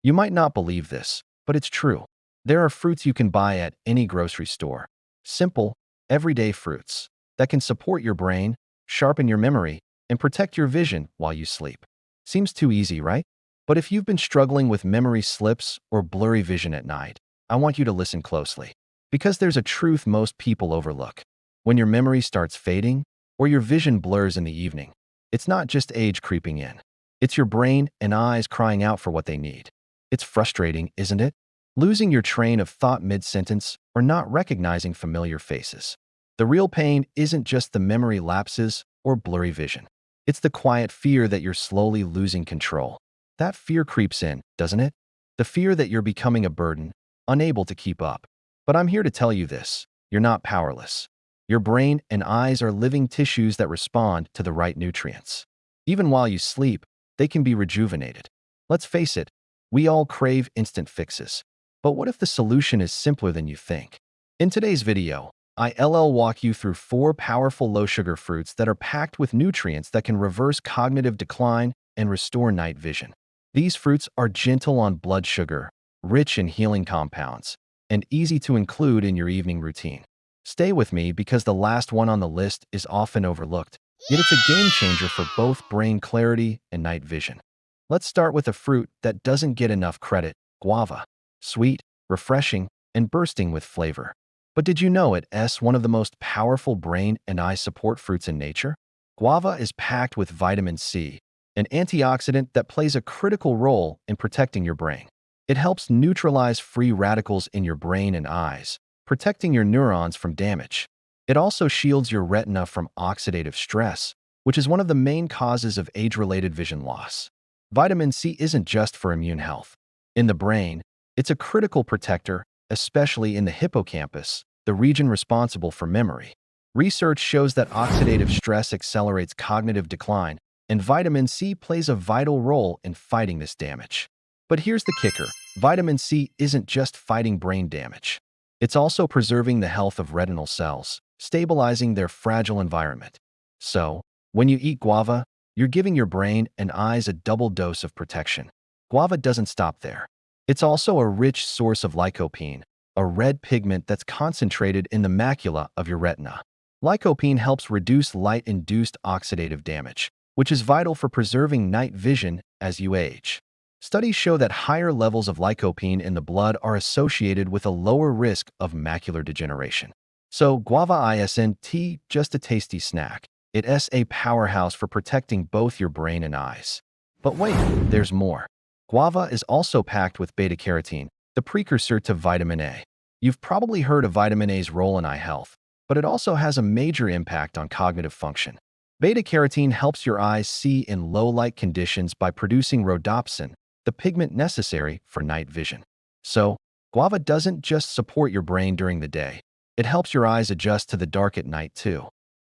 You might not believe this, but it's true. There are fruits you can buy at any grocery store. Simple, everyday fruits that can support your brain, sharpen your memory, and protect your vision while you sleep. Seems too easy, right? But if you've been struggling with memory slips or blurry vision at night, I want you to listen closely. Because there's a truth most people overlook. When your memory starts fading or your vision blurs in the evening, it's not just age creeping in. It's your brain and eyes crying out for what they need. It's frustrating, isn't it? Losing your train of thought mid-sentence or not recognizing familiar faces. The real pain isn't just the memory lapses or blurry vision. It's the quiet fear that you're slowly losing control. That fear creeps in, doesn't it? The fear that you're becoming a burden, unable to keep up. But I'm here to tell you this: you're not powerless. Your brain and eyes are living tissues that respond to the right nutrients. Even while you sleep, they can be rejuvenated. Let's face it, we all crave instant fixes. But what if the solution is simpler than you think? In today's video, I'll walk you through 4 powerful low-sugar fruits that are packed with nutrients that can reverse cognitive decline and restore night vision. These fruits are gentle on blood sugar, rich in healing compounds, and easy to include in your evening routine. Stay with me because the last one on the list is often overlooked, yet it's a game changer for both brain clarity and night vision. Let's start with a fruit that doesn't get enough credit: guava. Sweet, refreshing, and bursting with flavor. But did you know it's one of the most powerful brain and eye support fruits in nature? Guava is packed with vitamin C, an antioxidant that plays a critical role in protecting your brain. It helps neutralize free radicals in your brain and eyes, protecting your neurons from damage. It also shields your retina from oxidative stress, which is one of the main causes of age-related vision loss. Vitamin C isn't just for immune health. In the brain, it's a critical protector, especially in the hippocampus, the region responsible for memory. Research shows that oxidative stress accelerates cognitive decline, and vitamin C plays a vital role in fighting this damage. But here's the kicker: vitamin C isn't just fighting brain damage. It's also preserving the health of retinal cells, stabilizing their fragile environment. So, when you eat guava, you're giving your brain and eyes a double dose of protection. Guava doesn't stop there. It's also a rich source of lycopene, a red pigment that's concentrated in the macula of your retina. Lycopene helps reduce light-induced oxidative damage, which is vital for preserving night vision as you age. Studies show that higher levels of lycopene in the blood are associated with a lower risk of macular degeneration. So guava isn't just a tasty snack. It's a powerhouse for protecting both your brain and eyes. But wait, there's more. Guava is also packed with beta-carotene, the precursor to vitamin A. You've probably heard of vitamin A's role in eye health, but it also has a major impact on cognitive function. Beta-carotene helps your eyes see in low-light conditions by producing rhodopsin, the pigment necessary for night vision. So, guava doesn't just support your brain during the day, it helps your eyes adjust to the dark at night too.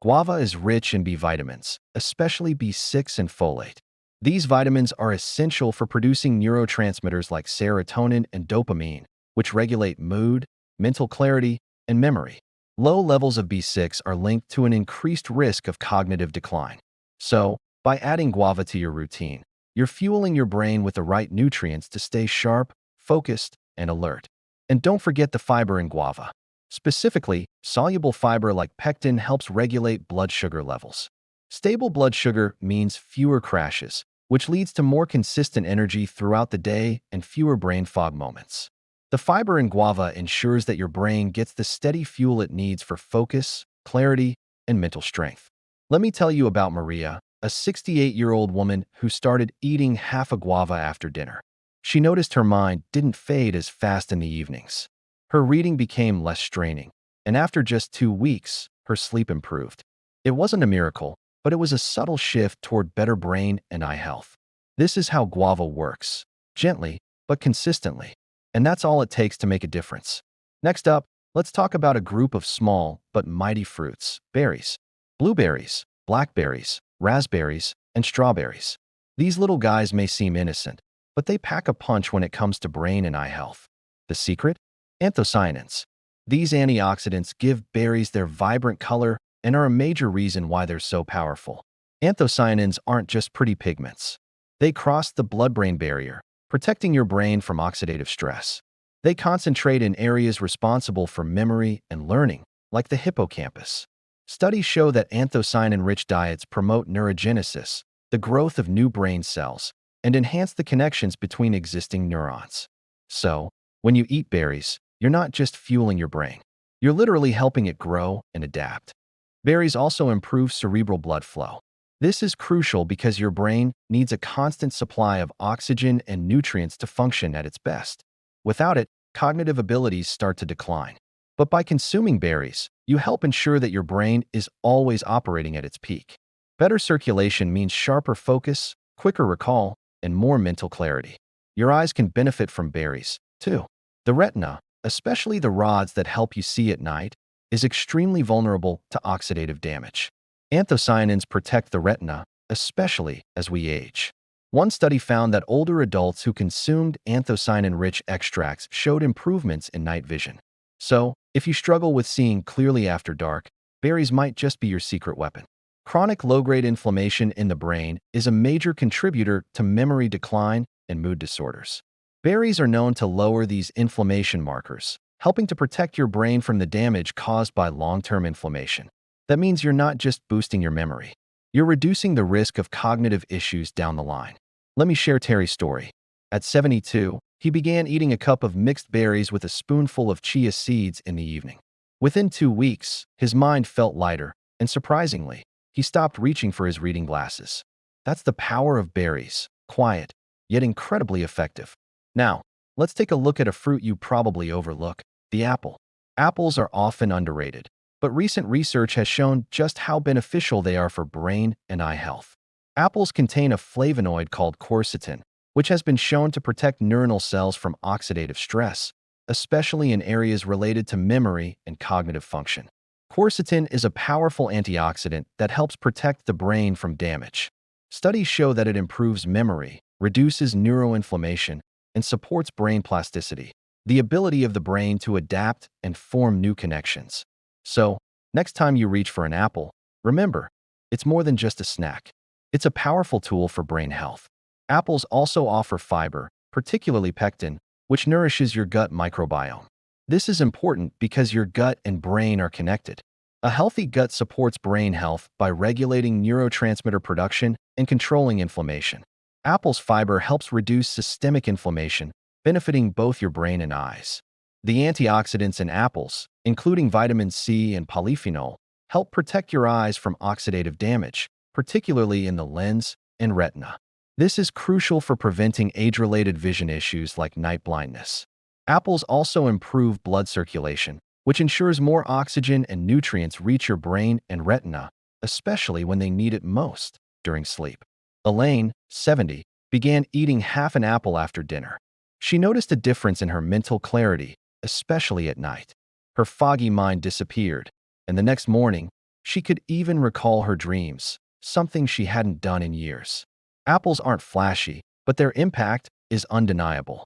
Guava is rich in B vitamins, especially B6 and folate. These vitamins are essential for producing neurotransmitters like serotonin and dopamine, which regulate mood, mental clarity, and memory. Low levels of B6 are linked to an increased risk of cognitive decline. So, by adding guava to your routine, you're fueling your brain with the right nutrients to stay sharp, focused, and alert. And don't forget the fiber in guava. Specifically, soluble fiber like pectin helps regulate blood sugar levels. Stable blood sugar means fewer crashes, which leads to more consistent energy throughout the day and fewer brain fog moments. The fiber in guava ensures that your brain gets the steady fuel it needs for focus, clarity, and mental strength. Let me tell you about Maria, a 68-year-old woman who started eating half a guava after dinner. She noticed her mind didn't fade as fast in the evenings. Her reading became less straining, and after just 2 weeks, her sleep improved. It wasn't a miracle, but it was a subtle shift toward better brain and eye health. This is how guava works: gently, but consistently. And that's all it takes to make a difference. Next up, let's talk about a group of small but mighty fruits: berries. Blueberries, blackberries, raspberries, and strawberries. These little guys may seem innocent, but they pack a punch when it comes to brain and eye health. The secret? Anthocyanins. These antioxidants give berries their vibrant color and are a major reason why they're so powerful. Anthocyanins aren't just pretty pigments. They cross the blood-brain barrier, protecting your brain from oxidative stress. They concentrate in areas responsible for memory and learning, like the hippocampus. Studies show that anthocyanin-rich diets promote neurogenesis, the growth of new brain cells, and enhance the connections between existing neurons. So, when you eat berries, you're not just fueling your brain. You're literally helping it grow and adapt. Berries also improve cerebral blood flow. This is crucial because your brain needs a constant supply of oxygen and nutrients to function at its best. Without it, cognitive abilities start to decline. But by consuming berries, you help ensure that your brain is always operating at its peak. Better circulation means sharper focus, quicker recall, and more mental clarity. Your eyes can benefit from berries, too. The retina, especially the rods that help you see at night, is extremely vulnerable to oxidative damage. Anthocyanins protect the retina, especially as we age. One study found that older adults who consumed anthocyanin-rich extracts showed improvements in night vision. So, if you struggle with seeing clearly after dark, berries might just be your secret weapon. Chronic low-grade inflammation in the brain is a major contributor to memory decline and mood disorders. Berries are known to lower these inflammation markers, helping to protect your brain from the damage caused by long-term inflammation. That means you're not just boosting your memory. You're reducing the risk of cognitive issues down the line. Let me share Terry's story. At 72, he began eating a cup of mixed berries with a spoonful of chia seeds in the evening. Within 2 weeks, his mind felt lighter, and surprisingly, he stopped reaching for his reading glasses. That's the power of berries, quiet, yet incredibly effective. Now, let's take a look at a fruit you probably overlook, the apple. Apples are often underrated, but recent research has shown just how beneficial they are for brain and eye health. Apples contain a flavonoid called quercetin, which has been shown to protect neuronal cells from oxidative stress, especially in areas related to memory and cognitive function. Quercetin is a powerful antioxidant that helps protect the brain from damage. Studies show that it improves memory, reduces neuroinflammation, and supports brain plasticity, the ability of the brain to adapt and form new connections. So, next time you reach for an apple, remember, it's more than just a snack. It's a powerful tool for brain health. Apples also offer fiber, particularly pectin, which nourishes your gut microbiome. This is important because your gut and brain are connected. A healthy gut supports brain health by regulating neurotransmitter production and controlling inflammation. Apple's fiber helps reduce systemic inflammation, benefiting both your brain and eyes. The antioxidants in apples, including vitamin C and polyphenol, help protect your eyes from oxidative damage, particularly in the lens and retina. This is crucial for preventing age-related vision issues like night blindness. Apples also improve blood circulation, which ensures more oxygen and nutrients reach your brain and retina, especially when they need it most during sleep. Elaine, 70, began eating half an apple after dinner. She noticed a difference in her mental clarity, especially at night. Her foggy mind disappeared, and the next morning, she could even recall her dreams, something she hadn't done in years. Apples aren't flashy, but their impact is undeniable.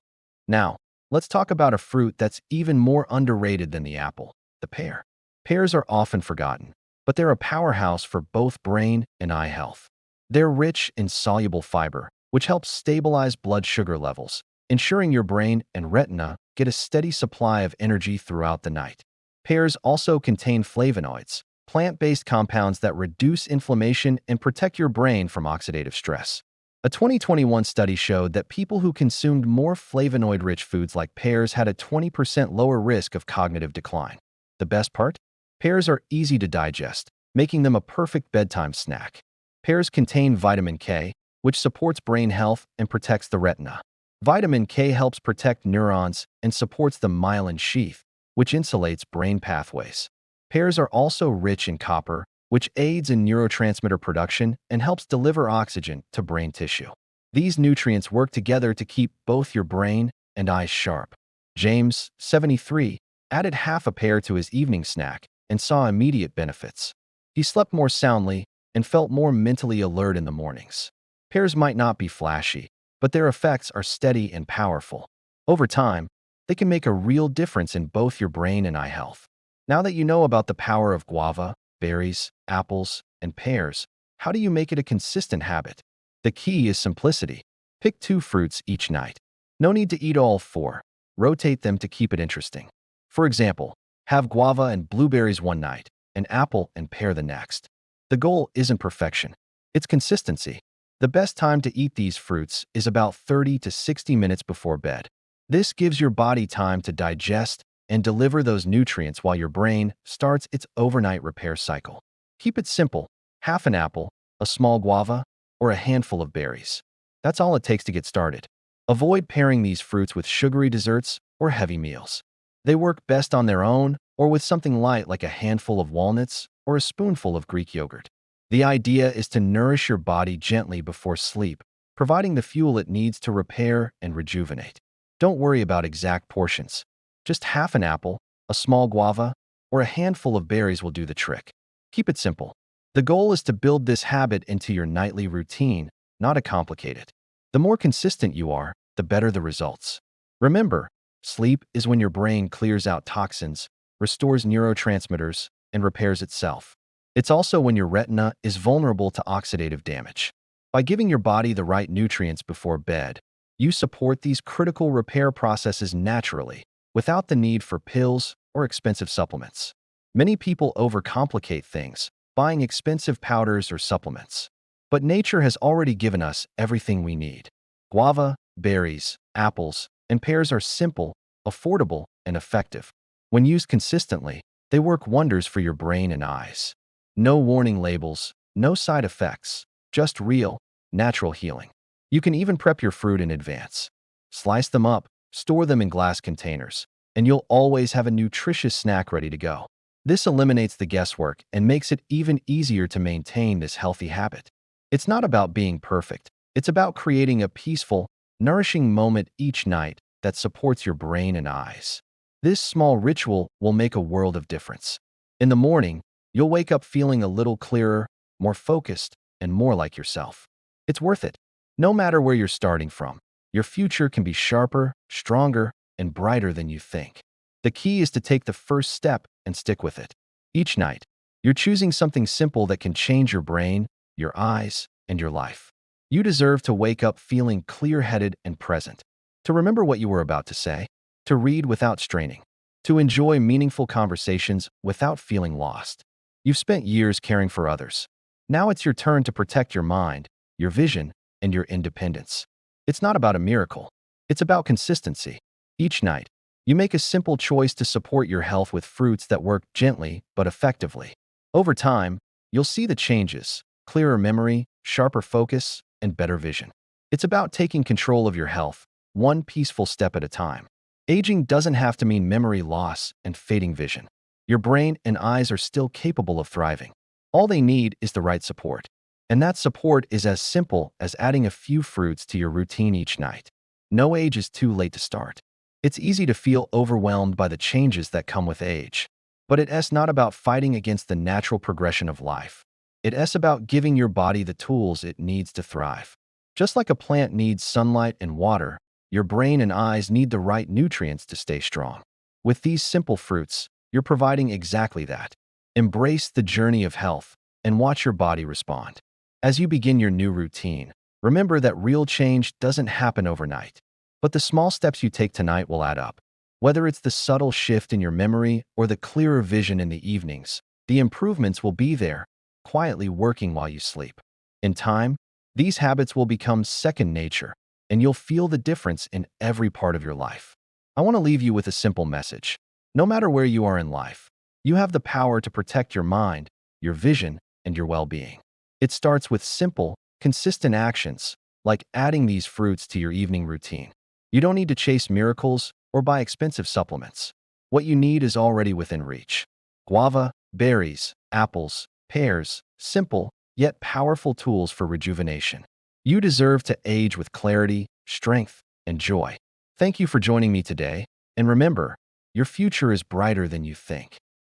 Now, let's talk about a fruit that's even more underrated than the apple, the pear. Pears are often forgotten, but they're a powerhouse for both brain and eye health. They're rich in soluble fiber, which helps stabilize blood sugar levels, ensuring your brain and retina get a steady supply of energy throughout the night. Pears also contain flavonoids, plant-based compounds that reduce inflammation and protect your brain from oxidative stress. A 2021 study showed that people who consumed more flavonoid-rich foods like pears had a 20% lower risk of cognitive decline. The best part? Pears are easy to digest, making them a perfect bedtime snack. Pears contain vitamin K, which supports brain health and protects the retina. Vitamin K helps protect neurons and supports the myelin sheath, which insulates brain pathways. Pears are also rich in copper, which aids in neurotransmitter production and helps deliver oxygen to brain tissue. These nutrients work together to keep both your brain and eyes sharp. James, 73, added half a pear to his evening snack and saw immediate benefits. He slept more soundly and felt more mentally alert in the mornings. Pears might not be flashy, but their effects are steady and powerful. Over time, they can make a real difference in both your brain and eye health. Now that you know about the power of guava, berries, apples, and pears, how do you make it a consistent habit? The key is simplicity. Pick 2 fruits each night. No need to eat all four. Rotate them to keep it interesting. For example, have guava and blueberries one night, and apple and pear the next. The goal isn't perfection. It's consistency. The best time to eat these fruits is about 30 to 60 minutes before bed. This gives your body time to digest and deliver those nutrients while your brain starts its overnight repair cycle. Keep it simple: half an apple, a small guava, or a handful of berries. That's all it takes to get started. Avoid pairing these fruits with sugary desserts or heavy meals. They work best on their own or with something light like a handful of walnuts or a spoonful of Greek yogurt. The idea is to nourish your body gently before sleep, providing the fuel it needs to repair and rejuvenate. Don't worry about exact portions. Just half an apple, a small guava, or a handful of berries will do the trick. Keep it simple. The goal is to build this habit into your nightly routine, not to complicate it. The more consistent you are, the better the results. Remember, sleep is when your brain clears out toxins, restores neurotransmitters, and repairs itself. It's also when your retina is vulnerable to oxidative damage. By giving your body the right nutrients before bed, you support these critical repair processes naturally, without the need for pills or expensive supplements. Many people overcomplicate things, buying expensive powders or supplements. But nature has already given us everything we need. Guava, berries, apples, and pears are simple, affordable, and effective. When used consistently, they work wonders for your brain and eyes. No warning labels, no side effects, just real, natural healing. You can even prep your fruit in advance. Slice them up, store them in glass containers, and you'll always have a nutritious snack ready to go. This eliminates the guesswork and makes it even easier to maintain this healthy habit. It's not about being perfect. It's about creating a peaceful, nourishing moment each night that supports your brain and eyes. This small ritual will make a world of difference. In the morning, you'll wake up feeling a little clearer, more focused, and more like yourself. It's worth it. No matter where you're starting from, your future can be sharper, stronger, and brighter than you think. The key is to take the first step and stick with it. Each night, you're choosing something simple that can change your brain, your eyes, and your life. You deserve to wake up feeling clear-headed and present, to remember what you were about to say, to read without straining, to enjoy meaningful conversations without feeling lost. You've spent years caring for others. Now it's your turn to protect your mind, your vision, and your independence. It's not about a miracle. It's about consistency. Each night, you make a simple choice to support your health with fruits that work gently but effectively. Over time, you'll see the changes: clearer memory, sharper focus, and better vision. It's about taking control of your health, one peaceful step at a time. Aging doesn't have to mean memory loss and fading vision. Your brain and eyes are still capable of thriving. All they need is the right support. And that support is as simple as adding a few fruits to your routine each night. No age is too late to start. It's easy to feel overwhelmed by the changes that come with age. But it's not about fighting against the natural progression of life. It's about giving your body the tools it needs to thrive. Just like a plant needs sunlight and water, your brain and eyes need the right nutrients to stay strong. With these simple fruits, you're providing exactly that. Embrace the journey of health and watch your body respond. As you begin your new routine, remember that real change doesn't happen overnight. But the small steps you take tonight will add up. Whether it's the subtle shift in your memory or the clearer vision in the evenings, the improvements will be there, quietly working while you sleep. In time, these habits will become second nature, and you'll feel the difference in every part of your life. I want to leave you with a simple message. No matter where you are in life, you have the power to protect your mind, your vision, and your well-being. It starts with simple, consistent actions, like adding these fruits to your evening routine. You don't need to chase miracles or buy expensive supplements. What you need is already within reach. Guava, berries, apples, pears, simple, yet powerful tools for rejuvenation. You deserve to age with clarity, strength, and joy. Thank you for joining me today, and remember, your future is brighter than you think.